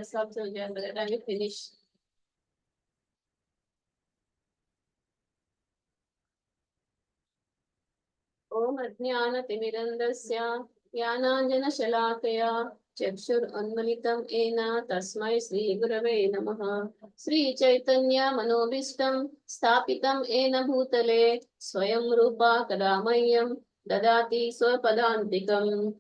That's also again, by the time we finish. Om Ajnana Timirandasya Jnananjana Shalakaya Chakshur Ena Tasmai Sri Gurave Namaha Sri Chaitanya Manobishtam Stapitam Ena Bhutale Swayam Rupa Kadamayam Dadati Swapadantikam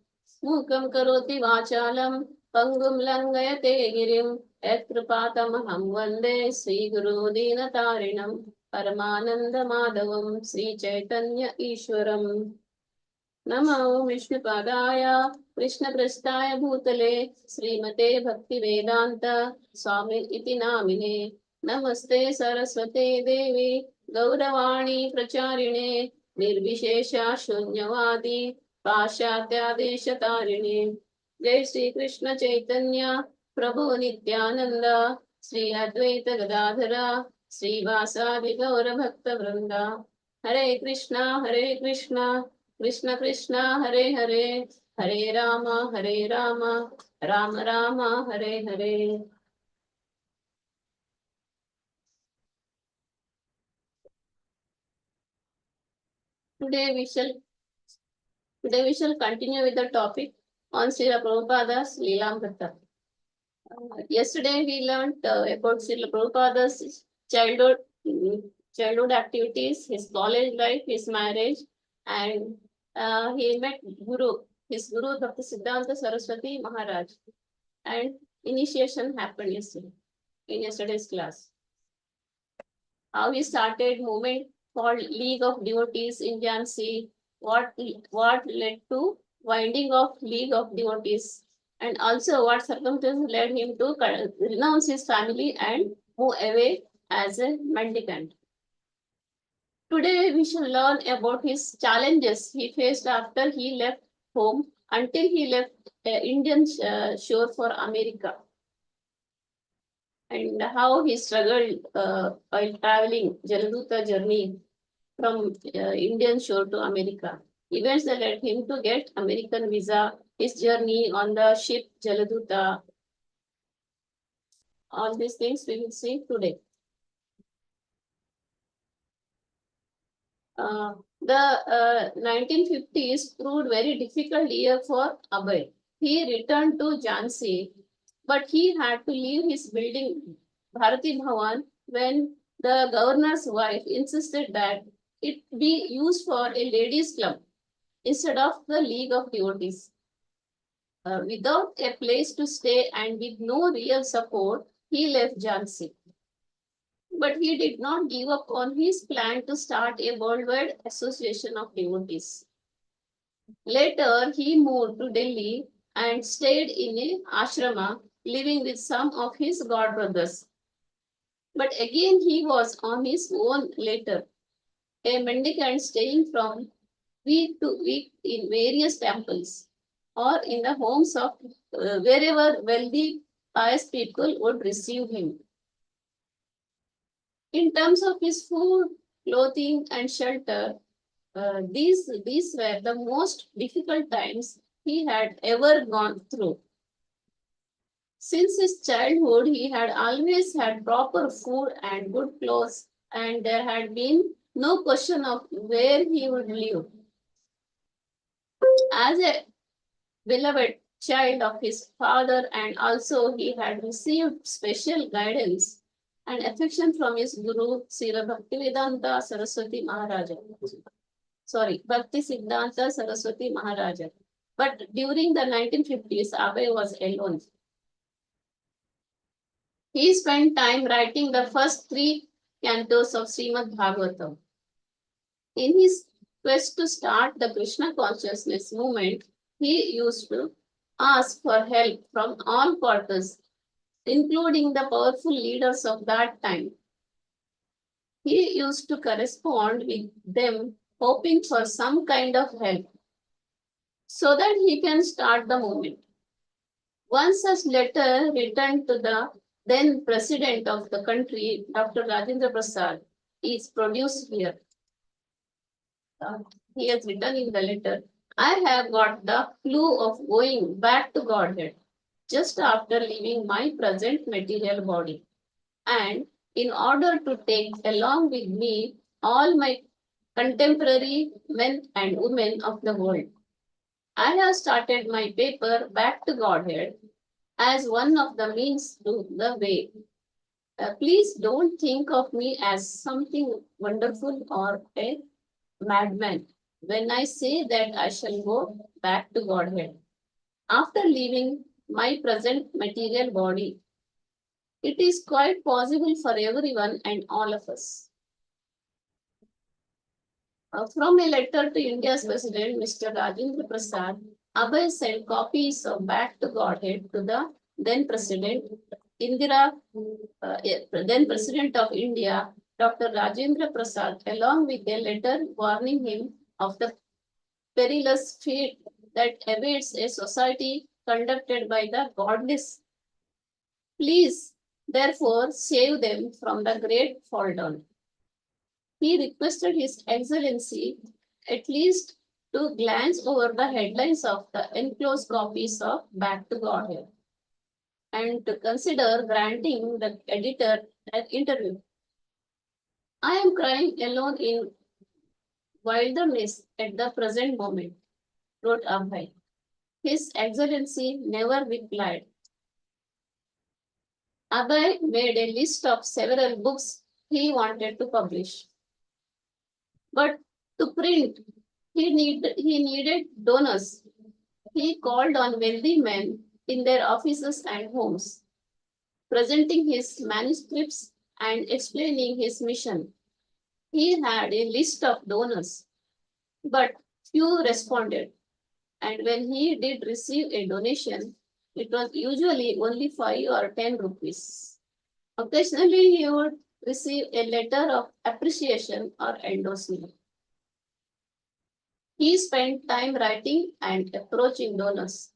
Mukam Karoti Vachalam Pangum Langayate Girim Etrupatamaham Vande Sri Guru Dinatarinam Paramananda Madhavam Sri Chaitanya Ishwaram Namo Vishnupadaya Krishna Prasthaya Bhutale Srimate Bhakti Vedanta Swami Iti Namine Namaste Saraswate Devi Gauravani Pracharine Nirvishesha Shunyavadi Pashatya Deshatarine Jai Sri Krishna Chaitanya Prabhu Nityananda Sri Advaita Gadadhara Sri Vasadi Gaura Bhakta Vrinda Hare Krishna Krishna Krishna Hare Hare Hare Rama Rama Rama Hare Hare. Today we shall continue with the topic on Srila Prabhupada's Lilamrta. Yesterday we learned about Srila Prabhupada's childhood activities, his college life, his marriage, and he met his Guru Bhakti Siddhanta Saraswati Maharaj, and initiation happened yesterday in yesterday's class. How he started movement called League of Devotees in Jhansi, what led to winding of League of Devotees, and also what circumstances led him to renounce his family and move away as a mendicant. Today we shall learn about his challenges he faced after he left home until he left Indian shore for America, and how he struggled while traveling Jaladuta journey from Indian shore to America. Events that led him to get American visa, his journey on the ship Jaladuta. All these things we will see today. The 1950s proved very difficult year for Abhay. He returned to Jhansi, but he had to leave his building Bharati Bhavan when the governor's wife insisted that it be used for a ladies' club instead of the League of Devotees. Without a place to stay and with no real support, he left Jhansi. But he did not give up on his plan to start a worldwide association of devotees. Later, he moved to Delhi and stayed in an ashrama, living with some of his god brothers. But again, he was on his own later, a mendicant staying from week to week in various temples or in the homes of wherever wealthy, pious people would receive him. In terms of his food, clothing, and shelter, these were the most difficult times he had ever gone through. Since his childhood, he had always had proper food and good clothes, and there had been no question of where he would live. As a beloved child of his father, and also he had received special guidance and affection from his Guru, Srila Bhaktivedanta Saraswati Maharaja. Bhakti Siddhanta Saraswati Maharaja. But during the 1950s, Abhay was alone. He spent time writing the first 3 cantos of Srimad Bhagavatam. In his quest to start the Krishna consciousness movement, he used to ask for help from all quarters, including the powerful leaders of that time. He used to correspond with them, hoping for some kind of help so that he can start the movement. One such letter written to the then president of the country, Dr. Rajendra Prasad, is produced here. He has written in the letter, I have got the clue of going back to Godhead. just after leaving my present material body. And in order to take along with me all my contemporary men and women of the world, I have started my paper Back to Godhead as one of the means to the way. Please don't think of me as something wonderful or a madman when I say that I shall go back to Godhead after leaving my present material body. It is quite possible for everyone and all of us. From a letter to India's President, Mr. Rajendra Prasad, Abhay sent copies of Back to Godhead to the then President Indira, then President of India, Dr. Rajendra Prasad, along with a letter warning him of the perilous fate that awaits a society conducted by the godless. Please, therefore, save them from the great fall down. He requested His Excellency at least to glance over the headlines of the enclosed copies of Back to Godhead and to consider granting the editor an interview. I am crying alone in wilderness at the present moment, wrote Abhay. His Excellency never replied. Abhay made a list of several books he wanted to publish. But to print, he needed donors. He called on wealthy men in their offices and homes, presenting his manuscripts and explaining his mission. He had a list of donors, but few responded. And when he did receive a donation, it was usually only 5 or 10 rupees. Occasionally, he would receive a letter of appreciation or endorsement. He spent time writing and approaching donors,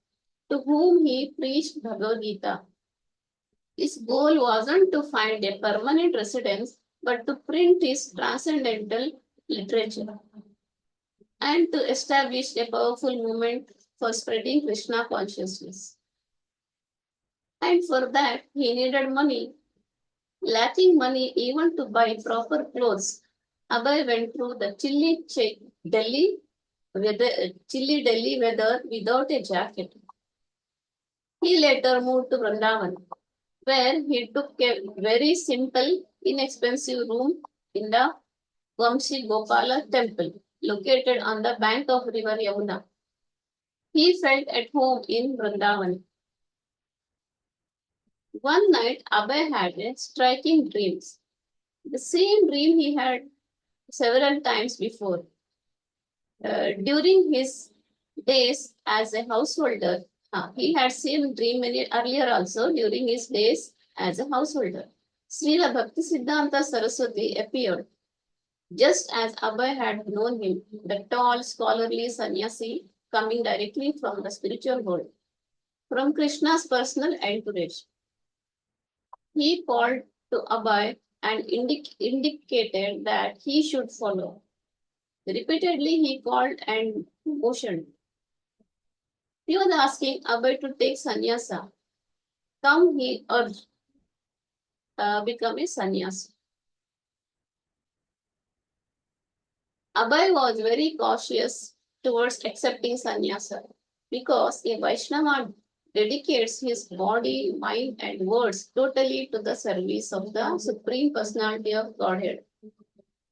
to whom he preached Bhagavad Gita. His goal wasn't to find a permanent residence, but to print his transcendental literature and to establish a powerful movement for spreading Krishna consciousness. And for that, he needed money. Lacking money even to buy proper clothes, Abhay went through the chilly Delhi weather without a jacket. He later moved to Vrindavan, where he took a very simple, inexpensive room in the Vamshi Gopala temple, located on the bank of river Yamuna. He felt at home in Vrindavan. One night, Abhay had a striking dream. The same dream he had several times before. During his days as a householder, he had seen dream earlier also during his days as a householder. Srila Bhakti Siddhanta Saraswati appeared just as Abhay had known him, the tall, scholarly sannyasi coming directly from the spiritual world, from Krishna's personal entourage. He called to Abhay and indicated that he should follow. Repeatedly, he called and motioned. He was asking Abhay to take sannyasa. Come, he urged, become a sannyasi. Abhay was very cautious towards accepting sannyasa because a Vaishnava dedicates his body, mind, and words totally to the service of the Supreme Personality of Godhead,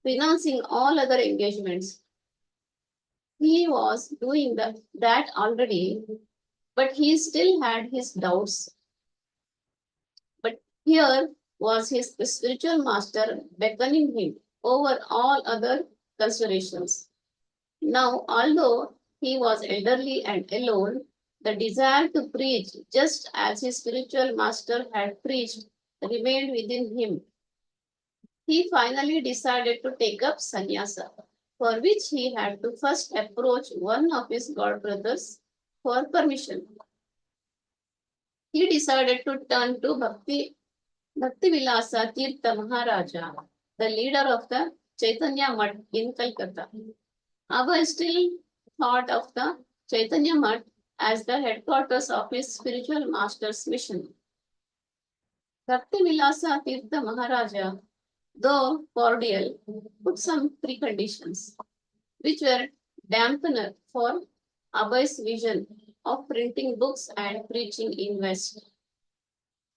renouncing all other engagements. He was doing that already, but he still had his doubts. But here was his spiritual master beckoning him over all other considerations. Now, although he was elderly and alone, the desire to preach, just as his spiritual master had preached, remained within him. He finally decided to take up sannyasa, for which he had to first approach one of his god brothers for permission. He decided to turn to Bhakti Vilasa Tirtha Maharaja, the leader of the Chaitanya Mutt in Calcutta. Abhay still thought of the Chaitanya Mutt as the headquarters of his spiritual master's mission. Bhaktivilasa Tirtha Maharaja, though cordial, put some preconditions, which were dampener for Abhay's vision of printing books and preaching in West.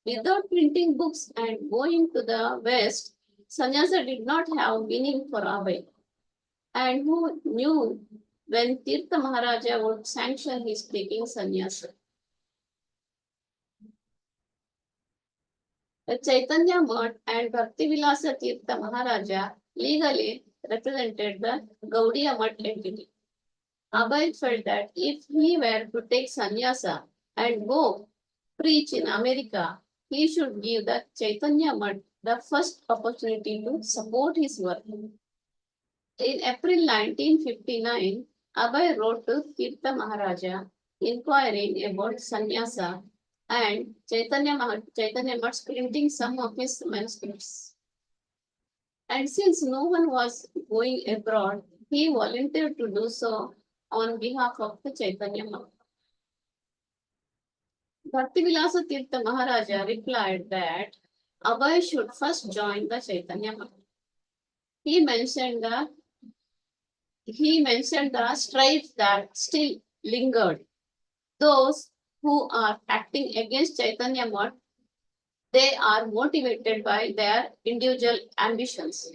Without printing books and going to the West, sannyasa did not have meaning for Abhay. And who knew when Tirtha Maharaja would sanction his taking sannyasa? The Chaitanya Mutt and Bhaktivilasa Tirtha Maharaja legally represented the Gaudiya Mutt entity. Abhay felt that if he were to take sannyasa and go preach in America, he should give the Chaitanya Mutt the first opportunity to support his work. In April 1959, Abhay wrote to Tirtha Maharaja inquiring about sannyasa and Chaitanya Mutt's printing some of his manuscripts. And since no one was going abroad, he volunteered to do so on behalf of the Chaitanya Mutt. Bhaktivilasa Tirtha Maharaja replied that Abhay should first join the Chaitanya Mutt. He mentioned the strife that still lingered. Those who are acting against Chaitanya Mutt, they are motivated by their individual ambitions.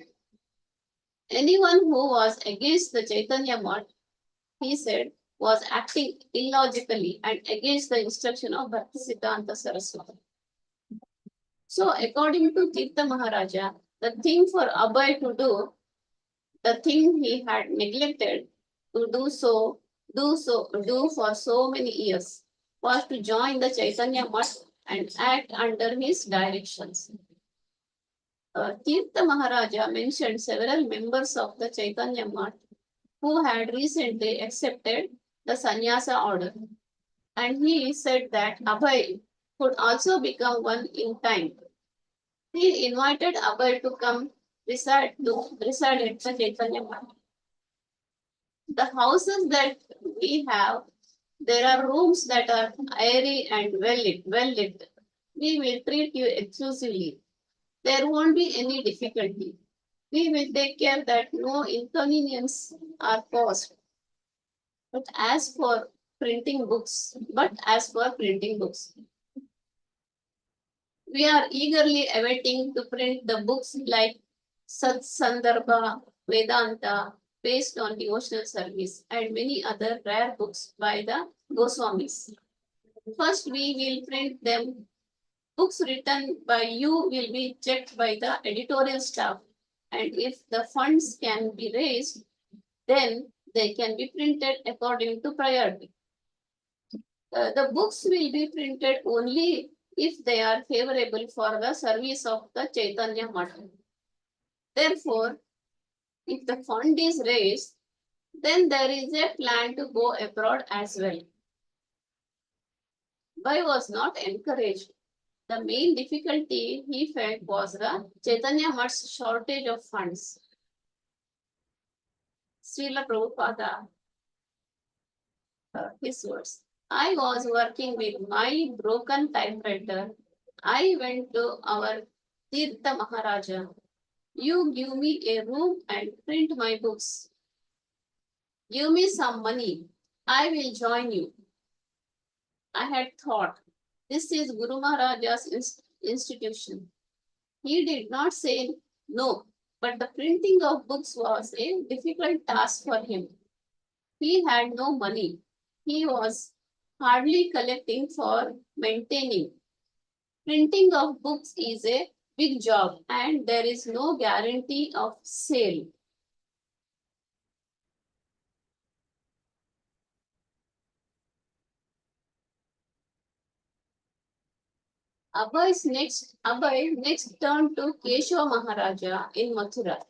Anyone who was against the Chaitanya Mutt, he said, was acting illogically and against the instruction of Bhaktisiddhanta Saraswati. So, according to Tirtha Maharaja, the thing for Abhay to do, the thing he had neglected to do for so many years, was to join the Chaitanya Mutt and act under his directions. Tirtha Maharaja mentioned several members of the Chaitanya Mutt who had recently accepted the sannyasa order. And he said that Abhay could also become one in time. He invited Abhay to come reside at the Chaitanya Mutt. The houses that we have, there are rooms that are airy and well lit. We will treat you exclusively. There won't be any difficulty. We will take care that no inconvenience are caused. But as for printing books, we are eagerly awaiting to print the books like Sat Sandarbha, Vedanta, based on devotional service, and many other rare books by the Goswamis. First, we will print them. Books written by you will be checked by the editorial staff, and if the funds can be raised, then they can be printed according to priority. The books will be printed only if they are favorable for the service of the Chaitanya Mutt. Therefore, if the fund is raised, then there is a plan to go abroad as well. Bhai was not encouraged. The main difficulty he felt was the Chaitanya Mutt's shortage of funds. Srila Prabhupada, his words. I was working with my broken typewriter. I went to our Tirtha Maharaja. You give me a room and print my books. Give me some money. I will join you. I had thought, this is Guru Maharaja's institution. He did not say no, but the printing of books was a difficult task for him. He had no money. He was hardly collecting for maintaining. Printing of books is a big job and there is no guarantee of sale. Abhay next turned to Keshava Maharaja in Mathura.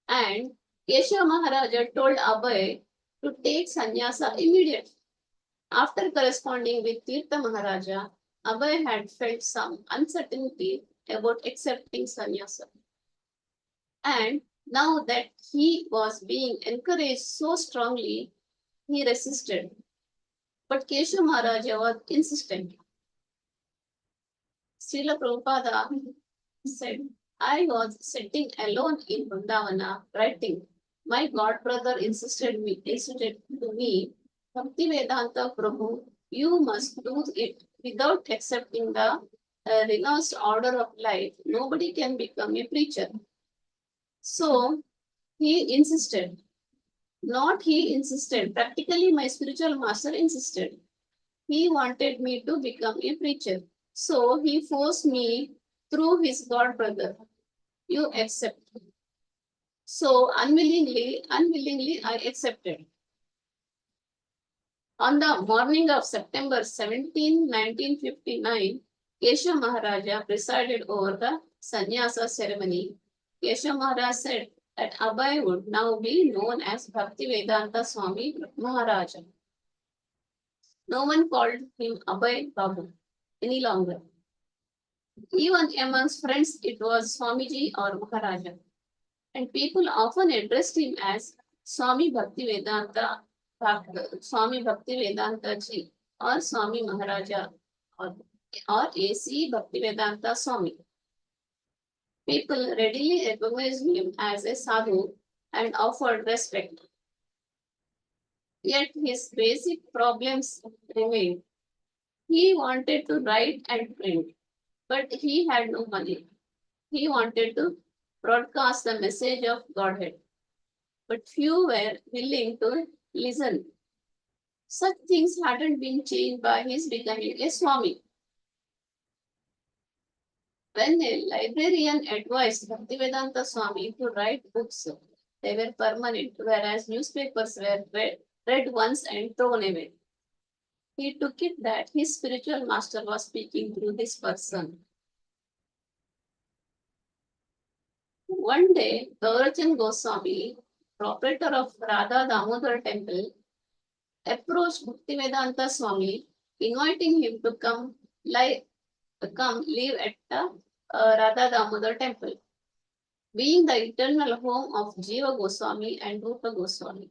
And Keshava Maharaja told Abhay to take sannyasa immediately. After corresponding with Tirtha Maharaja, Abhay had felt some uncertainty about accepting sannyasa. And now that he was being encouraged so strongly, he resisted. But Keshav Maharaja was insistent. Srila Prabhupada said, I was sitting alone in Vrindavana writing. My godbrother insisted to me, Bhaktivedanta Prabhu, you must do it without accepting the renounced order of life. Nobody can become a preacher. So he insisted. Not he insisted. Practically, my spiritual master insisted. He wanted me to become a preacher. So he forced me through his god brother. You accept. So unwillingly, I accepted. On the morning of September 17, 1959, Keshav Maharaja presided over the sannyasa ceremony. Keshav Maharaj said that Abhay would now be known as Bhaktivedanta Swami Maharaja. No one called him Abhay Babu any longer. Even amongst friends, it was Swamiji or Maharaja. And people often addressed him as Swami Bhaktivedanta, Swami Bhaktivedanta Ji, or Swami Maharaja, or AC Bhaktivedanta Swami. People readily recognized him as a sadhu and offered respect. Yet his basic problems remained. He wanted to write and print, but he had no money. He wanted to broadcast the message of Godhead, but few were willing to listen. Such things hadn't been changed by his becoming a Swami. When a librarian advised Bhaktivedanta Swami to write books, they were permanent, whereas newspapers were read once and thrown away. He took it that his spiritual master was speaking through this person. One day, Gaurachan Goswami, proprietor of Radha Damodar temple, approached Bhaktivedanta Swami, inviting him to come live at the Radha Damodar temple, being the eternal home of Jiva Goswami and Rupa Goswami.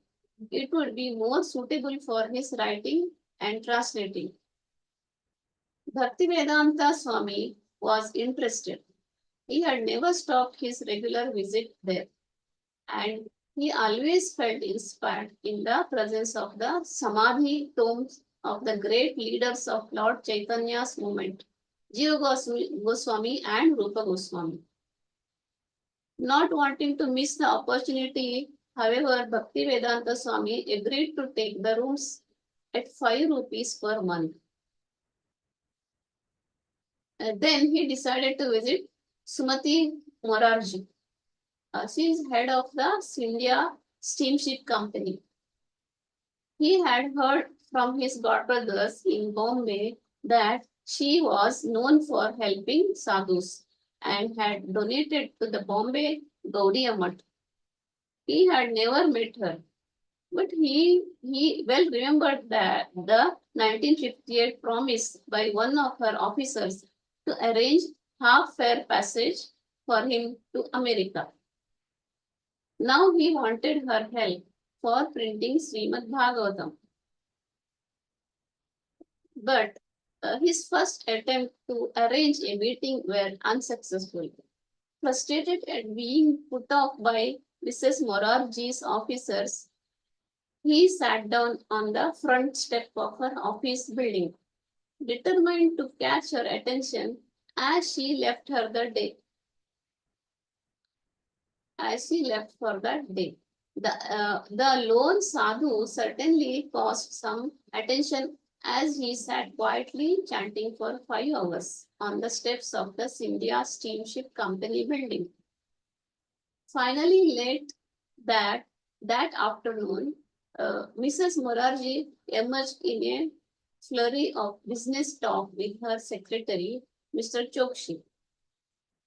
It would be more suitable for his writing and translating. Bhaktivedanta Swami was interested. He had never stopped his regular visit there, and he always felt inspired in the presence of the Samadhi tombs of the great leaders of Lord Chaitanya's movement, Jiva Goswami and Rupa Goswami. Not wanting to miss the opportunity, however, Bhaktivedanta Swami agreed to take the rooms at 5 rupees per month. Then he decided to visit Sumati Morarji. She is head of the India Steamship Company. He had heard from his godbrothers in Bombay that she was known for helping sadhus and had donated to the Bombay Gaudiya Mutt. He had never met her, but he well remembered that the 1958 promise by one of her officers to arrange half-fare passage for him to America. Now he wanted her help for printing Srimad Bhagavatam. But his first attempt to arrange a meeting were unsuccessful. Frustrated at being put off by Mrs. Morarji's officers, he sat down on the front step of her office building, determined to catch her attention as she left for the day. The lone sadhu certainly caused some attention as he sat quietly chanting for 5 hours on the steps of the India Steamship Company building. Finally, late that afternoon, Mrs. Morarji emerged in a flurry of business talk with her secretary, Mr. Chokshi.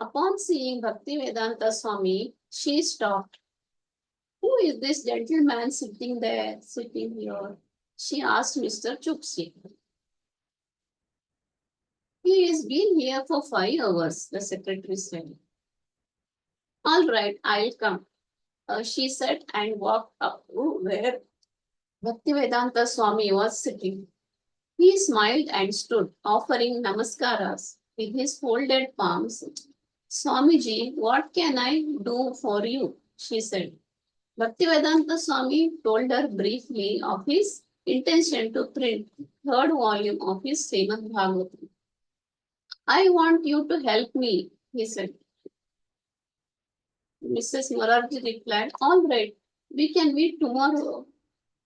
Upon seeing Bhaktivedanta Swami, she stopped. Who is this gentleman sitting here? She asked Mr. Chokshi. He has been here for 5 hours, the secretary said. All right, I'll come, she said and walked up to where Bhaktivedanta Swami was sitting. He smiled and stood, offering namaskaras with his folded palms. Swamiji, what can I do for you? She said. Bhaktivedanta Swami told her briefly of his intention to print third volume of his Srimad Bhagavatam. I want you to help me, he said. Mrs. Morarji replied, all right, we can meet tomorrow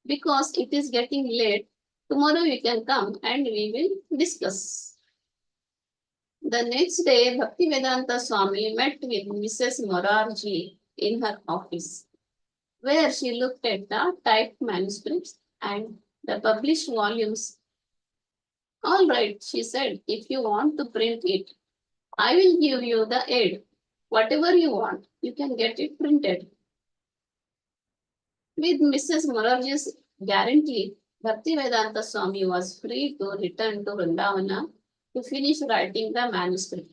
because it is getting late. Tomorrow we can come and we will discuss. The next day, Bhaktivedanta Swami met with Mrs. Morarji in her office, where she looked at the typed manuscripts and the published volumes. All right, she said, if you want to print it, I will give you the aid. Whatever you want, you can get it printed. With Mrs. Morarji's guarantee, Bhaktivedanta Swami was free to return to Vrindavana to finish writing the manuscript.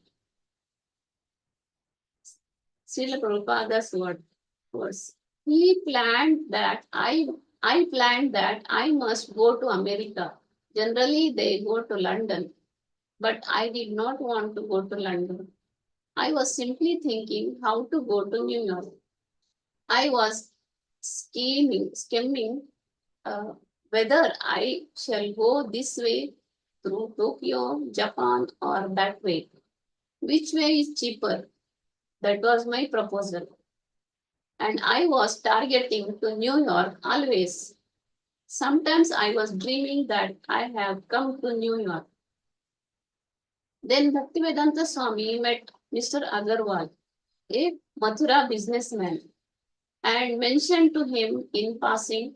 Srila Prabhupada's words. He planned that I planned that I must go to America. Generally, they go to London, but I did not want to go to London. I was simply thinking how to go to New York. I was skimming whether I shall go this way through Tokyo, Japan, or that way. Which way is cheaper? That was my proposal. And I was targeting to New York always. Sometimes I was dreaming that I have come to New York. Then Bhaktivedanta Swami met Mr. Agarwal, a Mathura businessman, and mentioned to him in passing,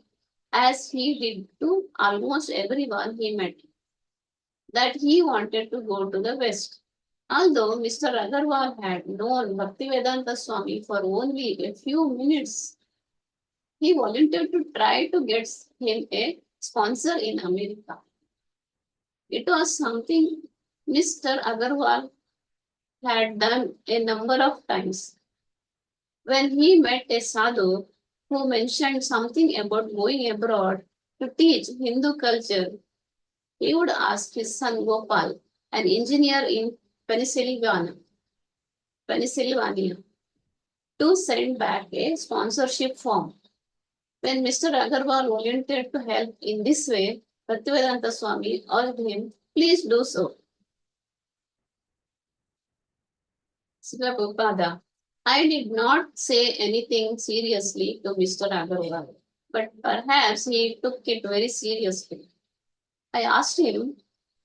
as he did to almost everyone he met, that he wanted to go to the West. Although Mr. Agarwal had known Bhaktivedanta Swami for only a few minutes, he volunteered to try to get him a sponsor in America. It was something Mr. Agarwal had done a number of times. When he met a sadhu who mentioned something about going abroad to teach Hindu culture, he would ask his son Gopal, an engineer in Pennsylvania, to send back a sponsorship form. When Mr. Agarwal volunteered to help in this way, Bhaktivedanta Swami urged him, please do so. Srila Prabhupada, I did not say anything seriously to Mr. Agarwal, but perhaps he took it very seriously. I asked him,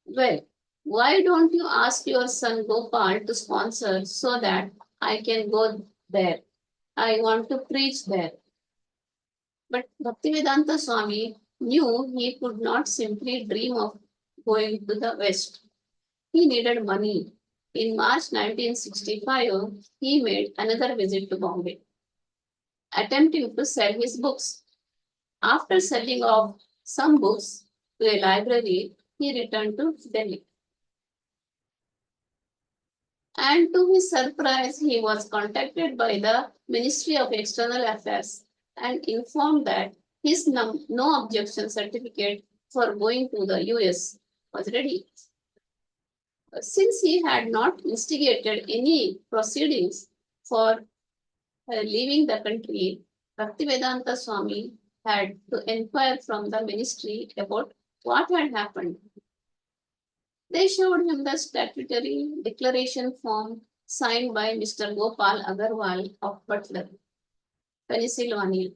well, why don't you ask your son Gopal to sponsor so that I can go there? I want to preach there. But Bhaktivedanta Swami knew he could not simply dream of going to the West. He needed money. In March 1965, he made another visit to Bombay, attempting to sell his books. After selling off some books to a library, he returned to Delhi. And to his surprise, he was contacted by the Ministry of External Affairs and informed that his no objection certificate for going to the US was ready. Since he had not instigated any proceedings for leaving the country, Bhaktivedanta Swami had to inquire from the ministry about what had happened. They showed him the statutory declaration form signed by Mr. Gopal Agarwal of Butler, Pennsylvania.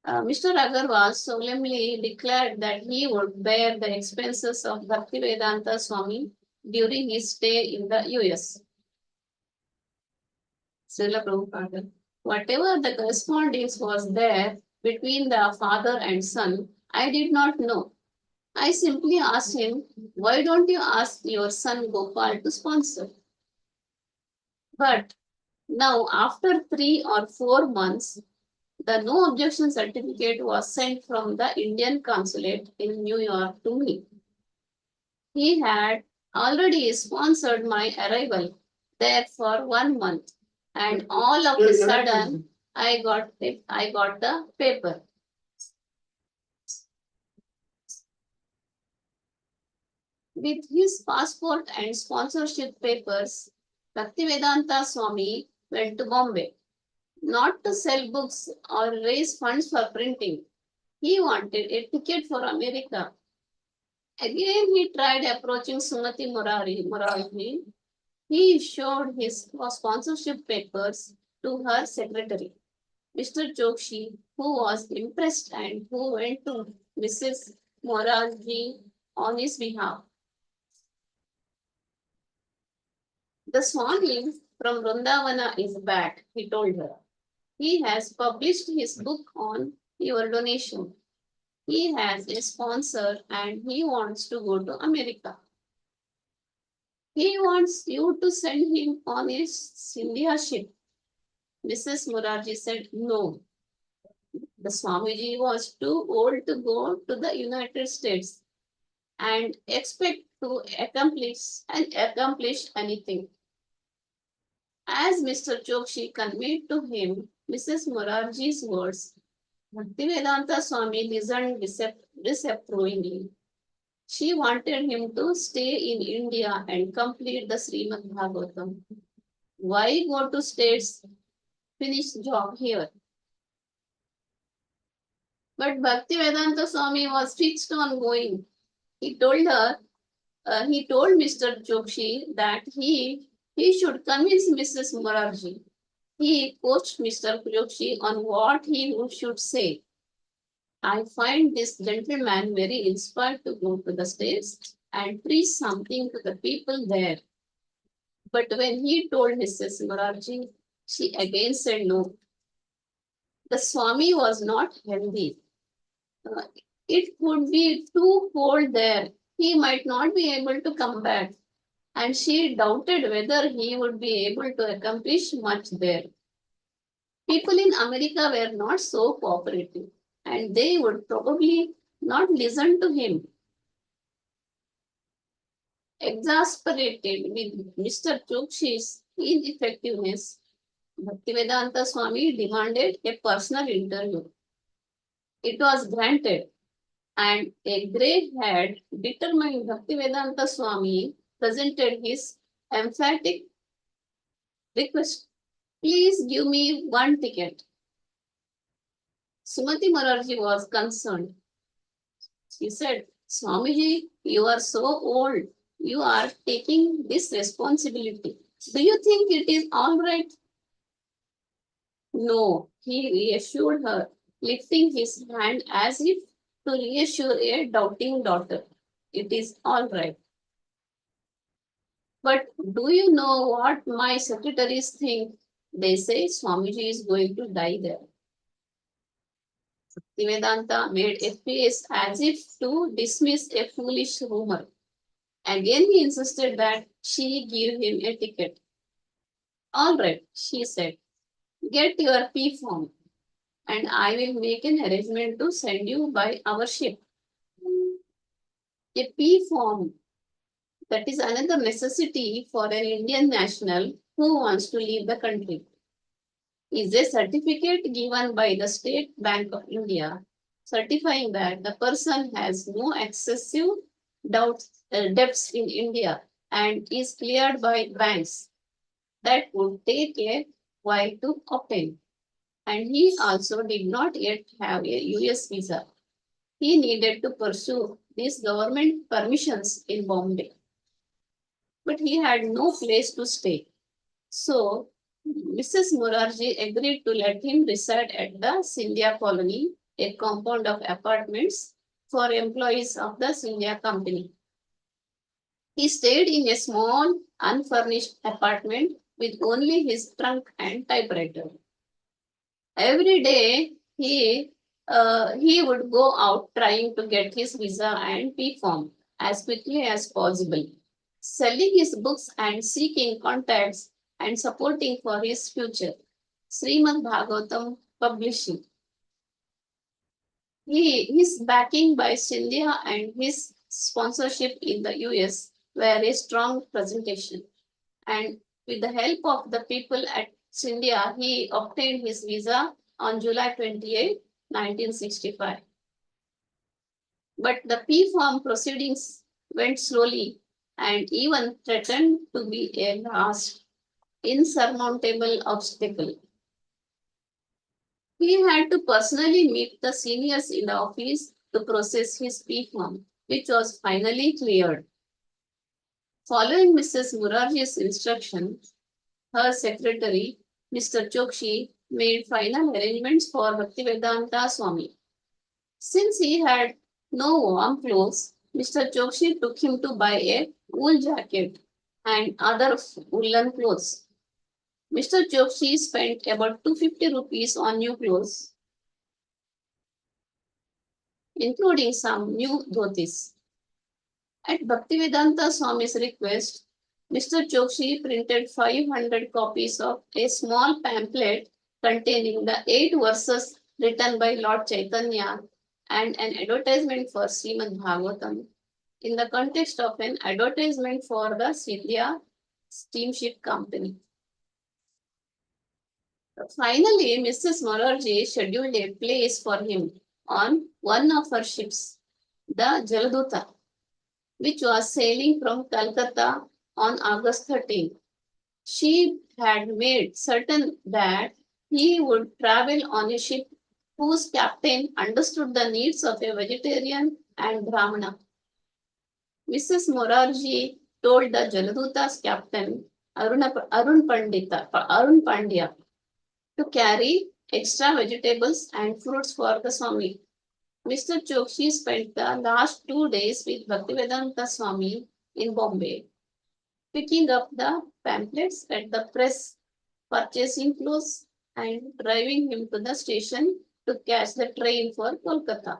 Mr. Agarwal solemnly declared that he would bear the expenses of Bhaktivedanta Swami during his stay in the US. Srila Prabhupada. Whatever the correspondence was there between the father and son, I did not know. I simply asked him, why don't you ask your son Gopal to sponsor? But now, after 3 or 4 months, the no objection certificate was sent from the Indian consulate in New York to me. He had already sponsored my arrival there for 1 month, and all of a sudden, I got the paper. With his passport and sponsorship papers, Bhaktivedanta Swami went to Bombay, not to sell books or raise funds for printing. He wanted a ticket for America. Again, he tried approaching Sumati Morarji. He showed his sponsorship papers to her secretary, Mr. Chokshi, who was impressed and who went to Mrs. Morarji on his behalf. The Swami from Vrindavana is back, he told her. He has published his book on your donation. He has a sponsor and he wants to go to America. He wants you to send him on a India ship. Mrs. Morarji said no. The Swamiji was too old to go to the United States and expect to accomplish anything. As Mr. Chokshi conveyed to him Mrs. Morarji's words, Bhaktivedanta Swami listened disapprovingly. She wanted him to stay in India and complete the Srimad Bhagavatam. Why go to States, finish job here? But Bhaktivedanta Swami was fixed on going. He told Mr. Chokshi that he should convince Mrs. Morarji. He coached Mr. Chokshi on what he should say. I find this gentleman very inspired to go to the States and preach something to the people there. But when he told Mrs. Morarji, she again said no. The Swami was not healthy. It would be too cold there. He might not be able to come back. And she doubted whether he would be able to accomplish much there. People in America were not so cooperative, and they would probably not listen to him. Exasperated with Mr. Chokshi's ineffectiveness, Bhaktivedanta Swami demanded a personal interview. It was granted, and a grey-haired, determined Bhaktivedanta Swami presented his emphatic request. Please give me one ticket. Sumati Morarji was concerned. She said, Swamiji, you are so old. You are taking this responsibility. Do you think it is all right? No, he reassured her, lifting his hand as if to reassure a doubting daughter. It is all right. But do you know what my secretaries think? They say Swamiji is going to die there. Vedanta made a face as if to dismiss a foolish rumor. Again he insisted that she give him a ticket. All right, she said, get your P form and I will make an arrangement to send you by our ship. A P form, that is another necessity for an Indian national who wants to leave the country, is a certificate given by the State Bank of India certifying that the person has no excessive debts in India and is cleared by banks. That would take a while to obtain. And he also did not yet have a US visa. He needed to pursue these government permissions in Bombay. But he had no place to stay. So Mrs. Morarji agreed to let him reside at the Scindia colony, a compound of apartments for employees of the Scindia company. He stayed in a small, unfurnished apartment with only his trunk and typewriter. Every day, he would go out trying to get his visa and P form as quickly as possible, selling his books and seeking contacts and supporting for his future. Srimad Bhagavatam Publishing. His backing by Scindia and his sponsorship in the US were a strong presentation. And with the help of the people at Scindia, he obtained his visa on July 28, 1965. But the P form proceedings went slowly, and even threatened to be a last insurmountable obstacle. He had to personally meet the seniors in the office to process his P form, which was finally cleared. Following Mrs. Murarji's instructions, her secretary, Mr. Chokshi, made final arrangements for Bhaktivedanta Swami. Since he had no warm clothes, Mr. Chokshi took him to buy a wool jacket and other woolen clothes. Mr. Chokshi spent about 250 rupees on new clothes, including some new dhotis. At Bhaktivedanta Swami's request, Mr. Chokshi printed 500 copies of a small pamphlet containing the 8 verses written by Lord Chaitanya and an advertisement for Srimad Bhagavatam in the context of an advertisement for the Sindhya Steamship Company. Finally, Mrs. Morarji scheduled a place for him on one of her ships, the Jaladuta, which was sailing from Calcutta on August 13. She had made certain that he would travel on a ship whose captain understood the needs of a vegetarian and Brahmana. Mrs. Morarji told the Jaladuta's captain, Arun Pandya, to carry extra vegetables and fruits for the Swami. Mr. Chokshi spent the last 2 days with Bhaktivedanta Swami in Bombay, picking up the pamphlets at the press, purchasing clothes, and driving him to the station to catch the train for Kolkata.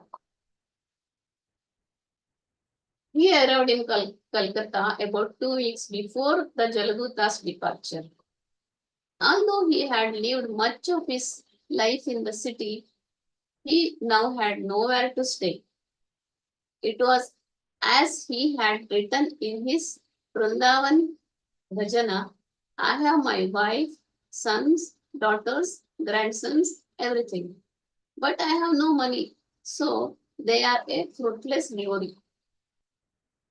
He arrived in Calcutta about 2 weeks before the Jaladuta's departure. Although he had lived much of his life in the city, he now had nowhere to stay. It was as he had written in his Vrindavan Bhajana, I have my wife, sons, daughters, grandsons, everything. But I have no money, so they are a fruitless glory.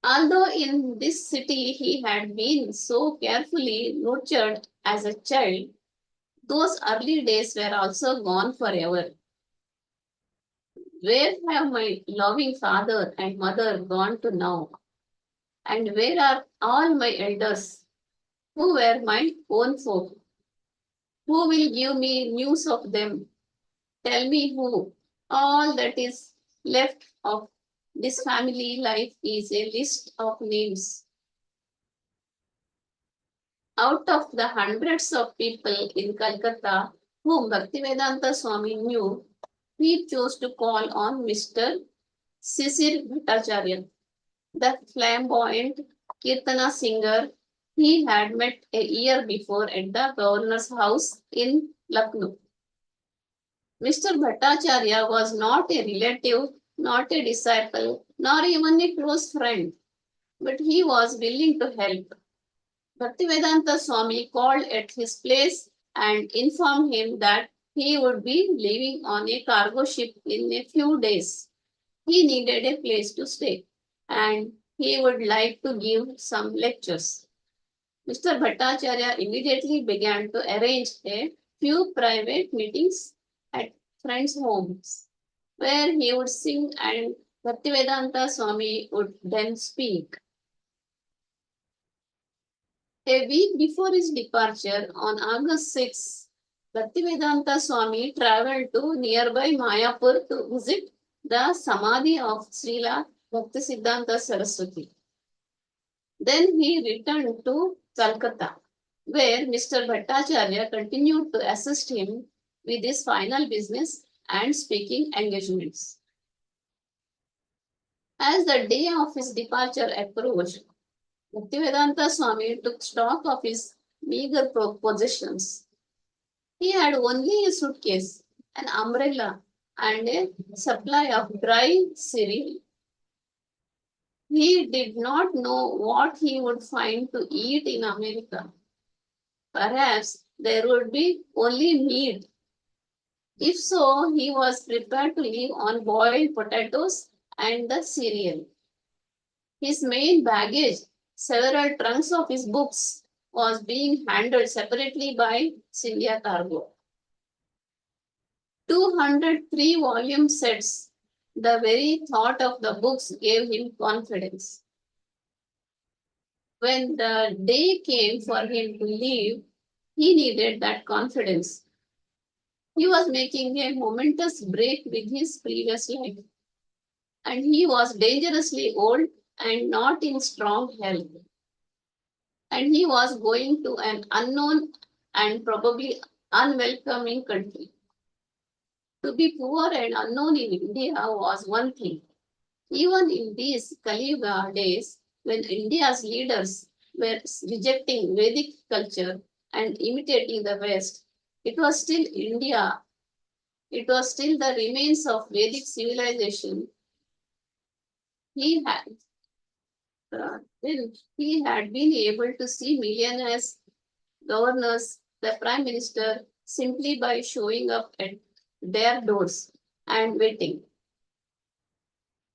Although in this city he had been so carefully nurtured as a child, those early days were also gone forever. Where have my loving father and mother gone to now? And where are all my elders who were my own folk? Who will give me news of them? Tell me who. All that is left of this family life is a list of names. Out of the hundreds of people in Calcutta whom Bhaktivedanta Swami knew, he chose to call on Mr. Sisir Bhattacharya, the flamboyant Kirtana singer he had met a year before at the governor's house in Lucknow. Mr. Bhattacharya was not a relative, not a disciple, nor even a close friend, but he was willing to help. Bhaktivedanta Swami called at his place and informed him that he would be leaving on a cargo ship in a few days. He needed a place to stay and he would like to give some lectures. Mr. Bhattacharya immediately began to arrange a few private meetings at friends' homes where he would sing and Bhaktivedanta Swami would then speak. A week before his departure, on August 6, Bhaktivedanta Swami traveled to nearby Mayapur to visit the Samadhi of Srila Bhaktisiddhanta Saraswati. Then he returned to Calcutta, where Mr. Bhattacharya continued to assist him with his final business and speaking engagements. As the day of his departure approached, Bhaktivedanta Swami took stock of his meager possessions. He had only a suitcase, an umbrella, and a supply of dry cereal. He did not know what he would find to eat in America. Perhaps there would be only meat. If so, he was prepared to live on boiled potatoes and the cereal. His main baggage, several trunks of his books, was being handled separately by India Cargo. 203 volume sets, the very thought of the books gave him confidence. When the day came for him to leave, he needed that confidence. He was making a momentous break with his previous life, and he was dangerously old and not in strong health. And he was going to an unknown and probably unwelcoming country. To be poor and unknown in India was one thing. Even in these Kali Yuga days, when India's leaders were rejecting Vedic culture and imitating the West, it was still India. It was still the remains of Vedic civilization. He had then he had been able to see millionaires, governors, the prime minister simply by showing up at their doors and waiting.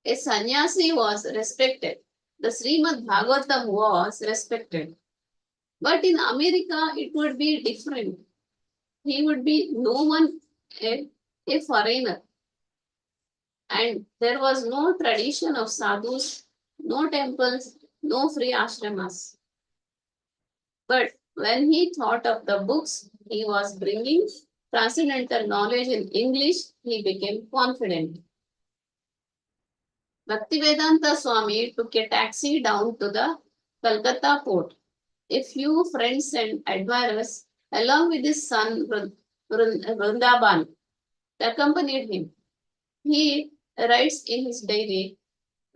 A sannyasi was respected. The Srimad Bhagavatam was respected. But in America, it would be different. He would be no one, a foreigner. And there was no tradition of sadhus, no temples, no free ashramas. But when he thought of the books he was bringing, transcendental knowledge in English, he became confident. Bhaktivedanta Swami took a taxi down to the Calcutta port. A few friends and admirers, along with his son Vrindavan, accompanied him. He writes in his diary,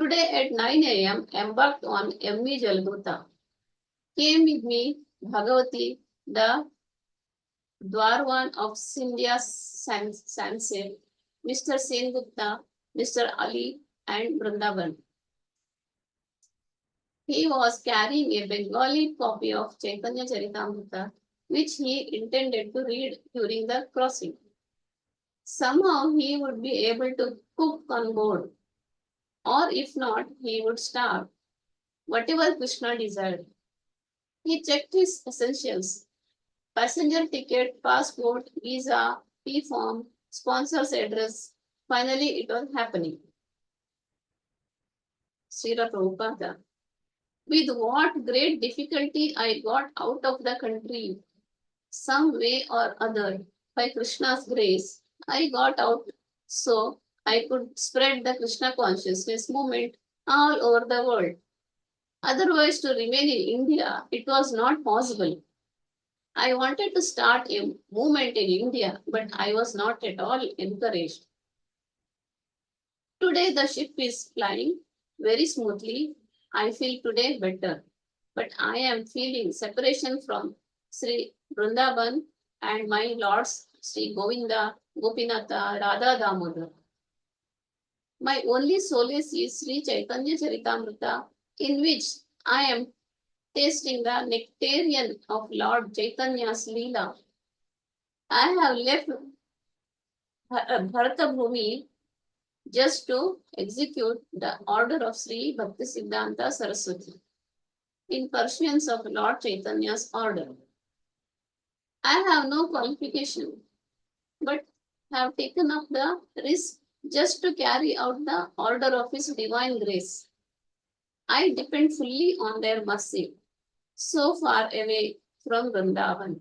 today at 9 a.m. embarked on M.E. Jaladuta. Came with me Bhagavati, the Dwarwan of Scindia Sanse, Mr. Sengupta, Mr. Ali, and Vrindavan. He was carrying a Bengali copy of Chaitanya Charitamrita, which he intended to read during the crossing. Somehow he would be able to cook on board, or if not, he would starve, whatever Krishna desired. He checked his essentials: passenger ticket, passport, visa, P-form, sponsor's address. Finally, it was happening. Srila Prabhupada. With what great difficulty I got out of the country. Some way or other, by Krishna's grace, I got out so I could spread the Krishna consciousness movement all over the world. Otherwise, to remain in India, it was not possible. I wanted to start a movement in India, but I was not at all encouraged. Today, the ship is flying very smoothly. I feel today better, but I am feeling separation from Sri Vrindavan and my lords Sri Govinda, Gopinatha, Radha Damodar. My only solace is Sri Chaitanya Charitamrita, in which I am tasting the nectarian of Lord Chaitanya's Leela. I have left Bharata Bhumi just to execute the order of Sri Bhaktisiddhanta Saraswati in pursuance of Lord Chaitanya's order. I have no qualification, but have taken up the risk just to carry out the order of His divine grace. I depend fully on their mercy, so far away from Vrindavan.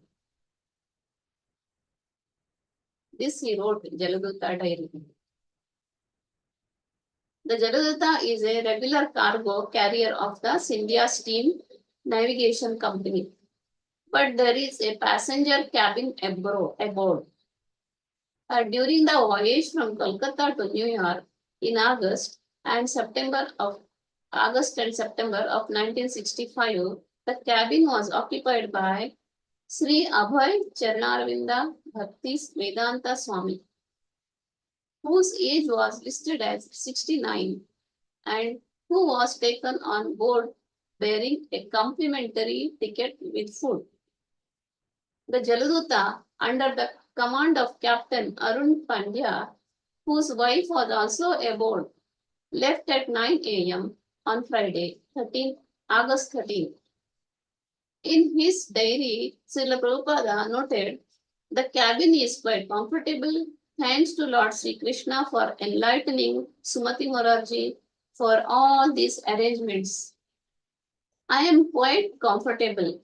This he wrote Jaladuta diary. The Jaladuta is a regular cargo carrier of the Scindia Steam Navigation Company, but there is a passenger cabin aboard. During the voyage from Kolkata to New York in August and September of 1965, the cabin was occupied by Sri Abhay Charnarvinda Bhakti Vedanta Swami, whose age was listed as 69 and who was taken on board bearing a complimentary ticket with food. The Jaladuta, under the command of Captain Arun Pandya, whose wife was also aboard, left at 9 a.m. on Friday, 13th August 13th. In his diary, Srila Prabhupada noted, the cabin is quite comfortable. Thanks to Lord Sri Krishna for enlightening Sumati Morarji for all these arrangements. I am quite comfortable.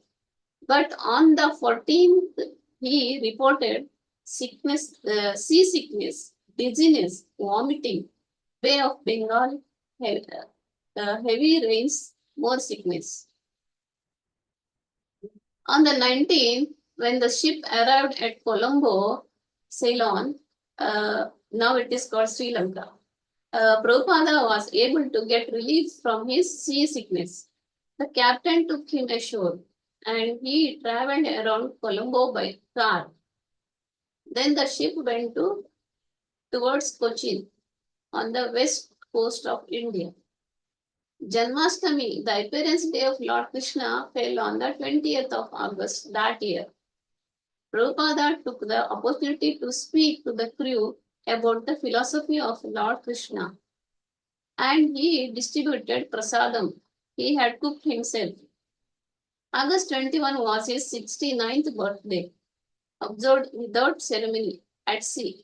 But on the 14th, he reported sickness, seasickness, dizziness, vomiting, Bay of Bengal, heavy rains, more sickness. On the 19th, when the ship arrived at Colombo, Ceylon, now it is called Sri Lanka, Prabhupada was able to get relief from his seasickness. The captain took him ashore and he traveled around Colombo by car. Then the ship went towards Cochin on the west coast of India. Janmashtami, the appearance day of Lord Krishna, fell on the 20th of August that year. Prabhupada took the opportunity to speak to the crew about the philosophy of Lord Krishna, and he distributed prasadam he had cooked himself. August 21 was his 69th birthday, observed without ceremony at sea.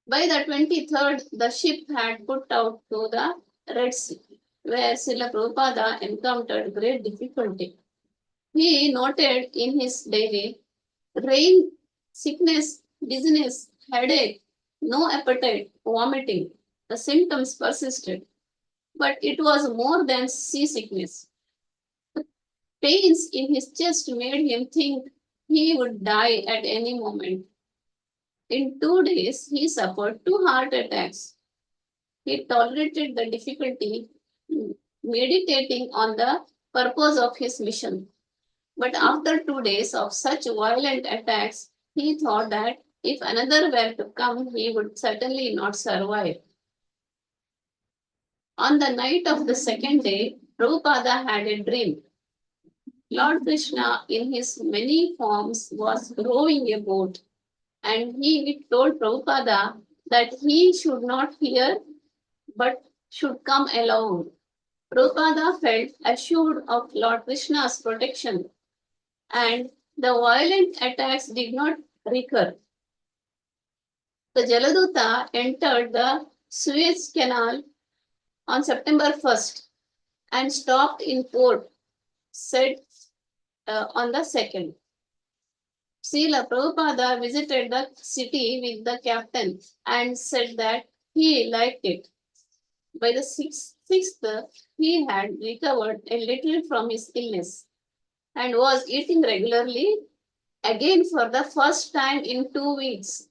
By the 23rd, the ship had put out to the Red Sea, where Srila Prabhupada encountered great difficulty. He noted in his diary, rain, sickness, dizziness, headache, no appetite, vomiting. The symptoms persisted, but it was more than seasickness. The pains in his chest made him think he would die at any moment. In 2 days, he suffered 2 heart attacks. He tolerated the difficulty, meditating on the purpose of his mission. But after 2 days of such violent attacks, he thought that if another were to come, he would certainly not survive. On the night of the second day, Prabhupada had a dream. Lord Krishna, in his many forms, was rowing a boat, and he told Prabhupada that he should not fear but should come along. Prabhupada felt assured of Lord Krishna's protection, and the violent attacks did not recur. The Jaladuta entered the Suez Canal on September 1st and stopped in port, said on the 2nd. Srila Prabhupada visited the city with the captain and said that he liked it. By the 6th, he had recovered a little from his illness and was eating regularly again for the first time in 2 weeks.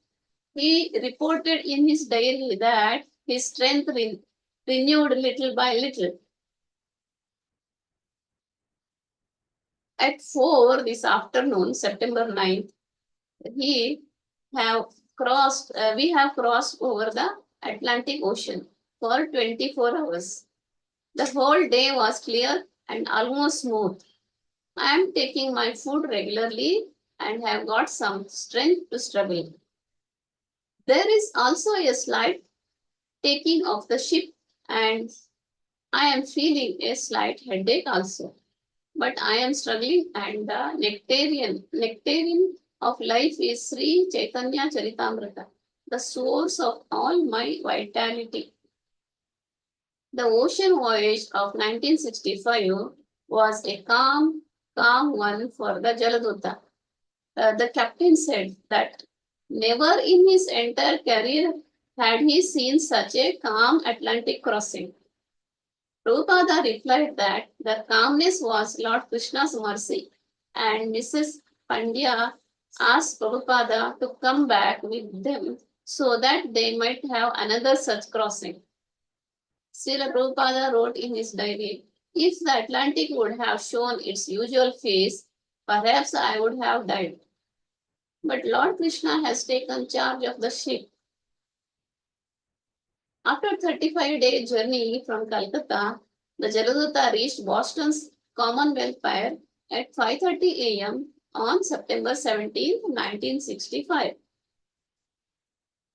He reported in his diary that his strength renewed little by little. At 4 this afternoon, September 9th, we have crossed over the Atlantic Ocean for 24 hours. The whole day was clear and almost smooth. I am taking my food regularly and have got some strength to struggle. There is also a slight taking of the ship, and I am feeling a slight headache also. But I am struggling, and the nectarian of life is Sri Chaitanya Charitamrita, the source of all my vitality. The ocean voyage of 1965 was a calm one for the Jaladuta. The captain said that never in his entire career had he seen such a calm Atlantic crossing. Prabhupada replied that the calmness was Lord Krishna's mercy, and Mrs. Pandya asked Prabhupada to come back with them so that they might have another such crossing. Srila Prabhupada wrote in his diary, if the Atlantic would have shown its usual face, perhaps I would have died. But Lord Krishna has taken charge of the ship. After 35-day journey from Calcutta, the Jaladuta reached Boston's Commonwealth Pier at 5:30 a.m. on September 17, 1965.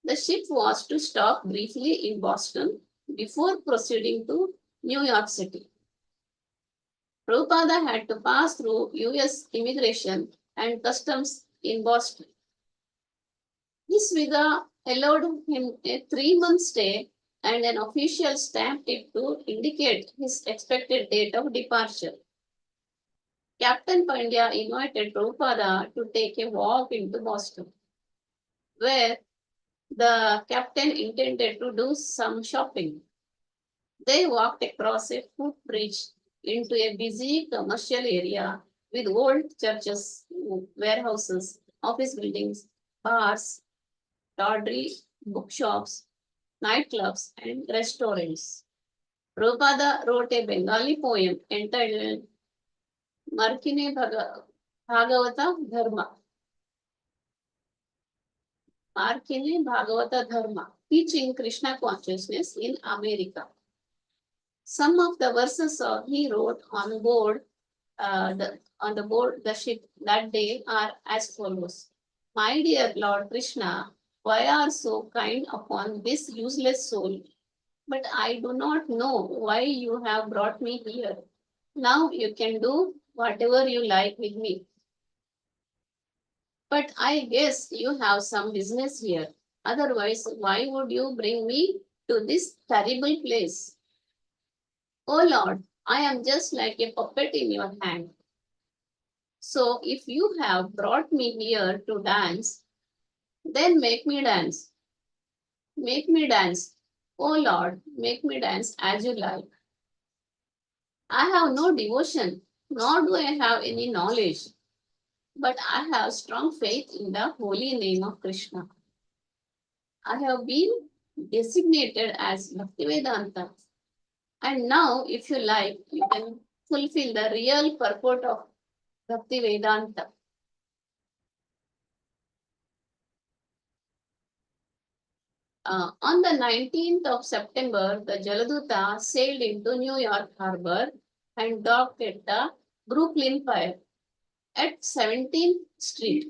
The ship was to stop briefly in Boston, before proceeding to New York City. Prabhupada had to pass through US immigration and customs in Boston. His visa allowed him a 3-month stay and an official stamp tip to indicate his expected date of departure. Captain Pandya invited Prabhupada to take a walk into Boston, where the captain intended to do some shopping. They walked across a footbridge into a busy commercial area with old churches, warehouses, office buildings, bars, tawdry bookshops, nightclubs, and restaurants. Prabhupada wrote a Bengali poem entitled Markine Bhagavata Dharma. Markine Bhagavata Dharma, teaching Krishna consciousness in America. Some of the verses he wrote on board the ship that day are as follows. My dear Lord Krishna, why are so kind upon this useless soul? But I do not know why you have brought me here. Now you can do whatever you like with me. But I guess you have some business here. Otherwise, why would you bring me to this terrible place? Oh Lord, I am just like a puppet in your hand. So if you have brought me here to dance, then make me dance. Make me dance. Oh Lord, make me dance as you like. I have no devotion, nor do I have any knowledge, but I have strong faith in the holy name of Krishna. I have been designated as Bhaktivedanta. And now, if you like, you can fulfill the real purport of Bhaktivedanta. On the 19th of September, the Jaladuta sailed into New York Harbor and docked at the Brooklyn Pier at 17th Street.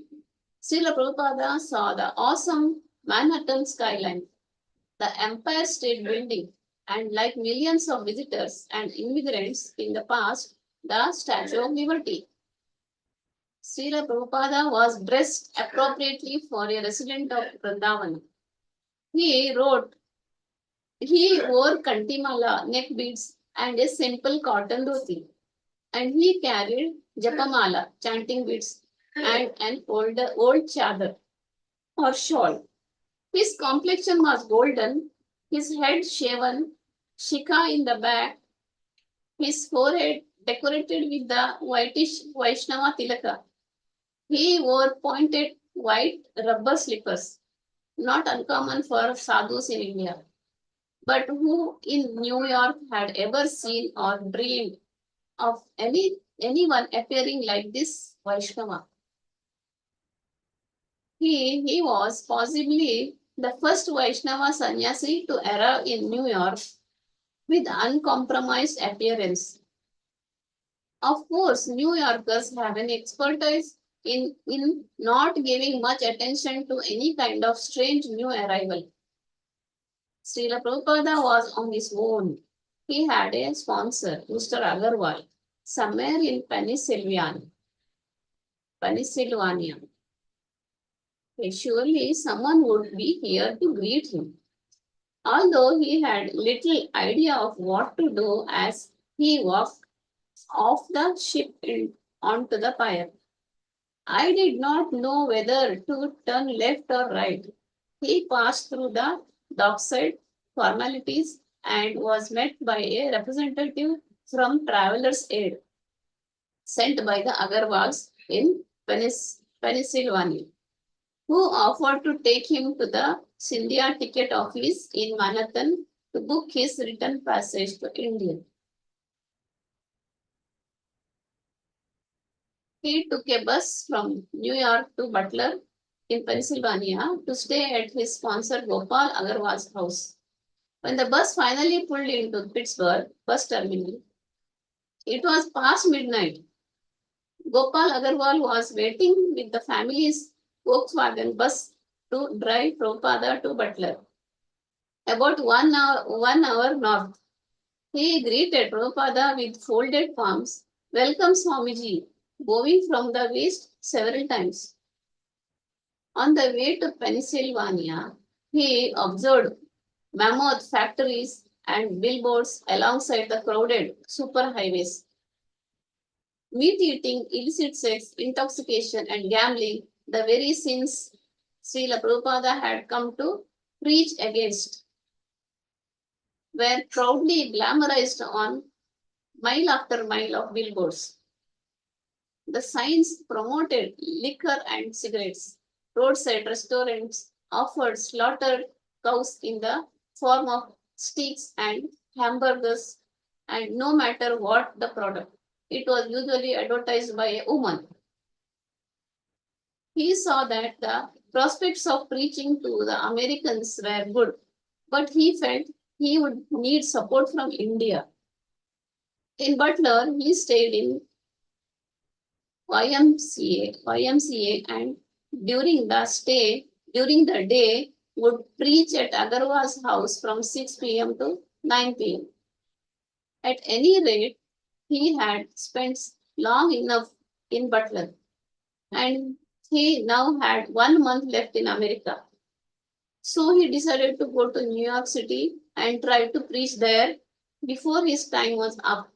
Srila Prabhupada saw the awesome Manhattan skyline, the Empire State Building, and like millions of visitors and immigrants in the past, the Statue of Liberty. Srila Prabhupada was dressed appropriately for a resident of Vrindavan. He wore kantimala, neck beads, and a simple cotton dhoti. And he carried japamala, chanting beads, and an old chadar or shawl. His complexion was golden, his head shaven, shikha in the back, his forehead decorated with the whitish Vaishnava tilaka. He wore pointed white rubber slippers, not uncommon for sadhus in India. But who in New York had ever seen or dreamed of anyone appearing like this Vaishnava? He was possibly the first Vaishnava sannyasi to arrive in New York with uncompromised appearance. Of course, New Yorkers have an expertise in not giving much attention to any kind of strange new arrival. Srila Prabhupada was on his own. He had a sponsor, Mr. Agarwal, somewhere in Pennsylvania. Surely someone would be here to greet him. Although he had little idea of what to do as he walked off the ship onto the pier. I did not know whether to turn left or right. He passed through the dockside formalities and was met by a representative from Travelers Aid sent by the Agarwals in Pennsylvania, who offered to take him to the Scindia ticket office in Manhattan to book his return passage to India. He took a bus from New York to Butler in Pennsylvania to stay at his sponsor Gopal Agarwal's house. When the bus finally pulled into Pittsburgh bus terminal, it was past midnight. Gopal Agarwal was waiting with the family's Volkswagen bus to drive Prabhupada to Butler. about 1 hour north. He greeted Prabhupada with folded palms. Welcome, Swamiji, bowing from the waist several times. On the way to Pennsylvania, he observed mammoth factories and billboards alongside the crowded superhighways. Meat eating, illicit sex, intoxication, and gambling, the very sins Srila Prabhupada had come to preach against, were proudly glamorized on mile after mile of billboards. The signs promoted liquor and cigarettes. Roadside restaurants offered slaughtered cows in the form of steaks and hamburgers, and no matter what the product, it was usually advertised by a woman. He saw that the prospects of preaching to the Americans were good, but he felt he would need support from India. In Butler, he stayed in YMCA and during the day, would preach at Agarwal's house from 6 p.m. to 9 p.m. At any rate, he had spent long enough in Butler, and he now had 1 month left in America. So he decided to go to New York City and try to preach there before his time was up.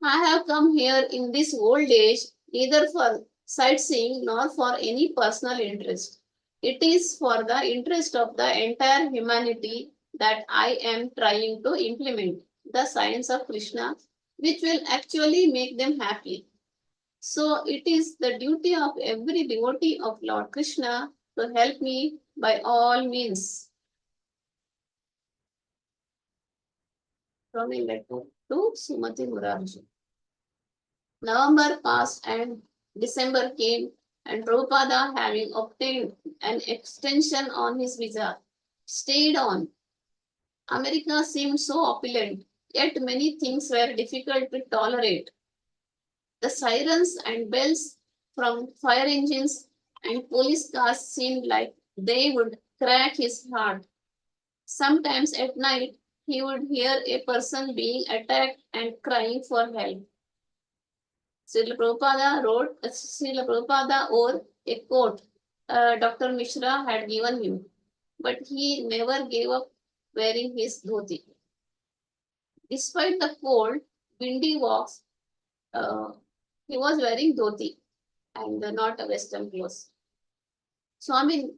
I have come here in this old age neither for sightseeing nor for any personal interest. It is for the interest of the entire humanity that I am trying to implement the science of Krishna, which will actually make them happy. So it is the duty of every devotee of Lord Krishna to help me by all means. From a letter to Sumati Murarji. November passed and December came, and Prabhupada, having obtained an extension on his visa, stayed on. America seemed so opulent, yet many things were difficult to tolerate. The sirens and bells from fire engines and police cars seemed like they would crack his heart. Sometimes at night, he would hear a person being attacked and crying for help. Srila Prabhupada wore a coat Dr. Mishra had given him, but he never gave up wearing his dhoti. Despite the cold, windy walks, uh, he was wearing dhoti and not a western clothes. Swami